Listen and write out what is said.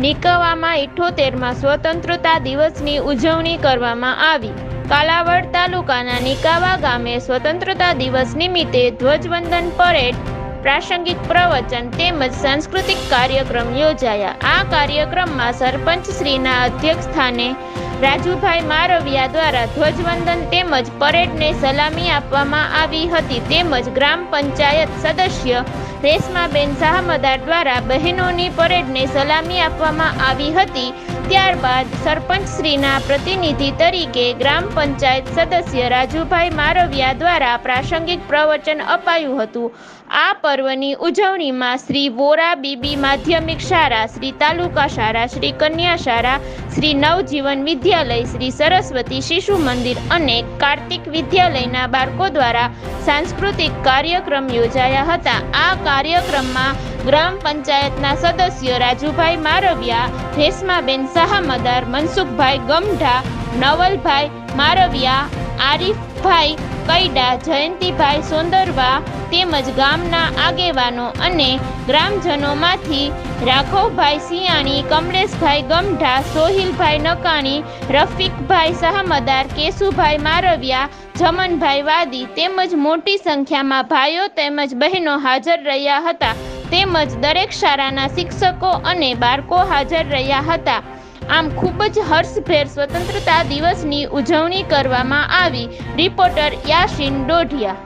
નિકવામાં 78માં સ્વતંત્રતા દિવસની ઉજવણી કરવામાં આવી। કાલાવડ તાલુકાના નિકાવા ગામે સ્વતંત્રતા દિવસ નિમિત્તે ધ્વજવંદન પરેડ, પ્રાસંગિક પ્રવચન તેમજ સાંસ્કૃતિક કાર્યક્રમ યોજાયા। આ કાર્યક્રમમાં સરપંચશ્રીના અધ્યક્ષસ્થાને રાજુભાઈ મારવિયા દ્વારા ધ્વજવંદન તેમજ પરેડને સલામી આપવામાં આવી હતી તેમજ ગ્રામ પંચાયત સદસ્ય રેશમાબેન શાહમદાર દ્વારા બહેનોની પરેડને સલામી આપવામાં આવી હતી। ત્યારબાદ સરપંચશ્રીના પ્રતિનિધિ તરીકે ગ્રામ પંચાયત સદસ્ય રાજુભાઈ મારવિયા દ્વારા પ્રાસંગિક પ્રવચન અપાયું હતું। આ પર્વની ઉજવણીમાં શ્રી વોરા બીબી માધ્યમિક શાળા, શ્રી તાલુકા શાળા, શ્રી કન્યા શાળા, શ્રી નવજીવન વિદ્યાલય, શ્રી સરસ્વતી શિશુ મંદિર અને કાર્તિક વિદ્યાલયના બાળકો દ્વારા સાંસ્કૃતિક કાર્યક્રમ યોજાયા હતા। આ કાર્યક્રમમાં ગ્રામ પંચાયતના સદસ્યો રાજુભાઈ મારવિયા, રેશમાબેન શાહમદાર, મનસુખભાઈ ગમઢા, નવલભાઈ મારવિયા, આરીફભાઈ કૈડા, જયંતિભાઈ સોંદરવા તેમજ ગામના આગેવાનો અને ગ્રામજનોમાંથી રાઘવભાઈ સિયાણી, કમલેશભાઈ ગમઢા, સોહિલભાઈ નકાણી, રફીકભાઈ શાહમદાર, કેશુભાઈ મારવિયા, જમનભાઈ વાદી તેમજ મોટી સંખ્યામાં ભાઈઓ તેમજ બહેનો હાજર રહ્યા હતા તેમજ દરેક શાળાના શિક્ષકો અને બાળકો હાજર રહ્યા હતા। આમ ખૂબ જ હર્ષભેર સ્વતંત્રતા દિવસની ઉજવણી કરવામાં આવી। રિપોર્ટર યાસીન ડોઢિયા।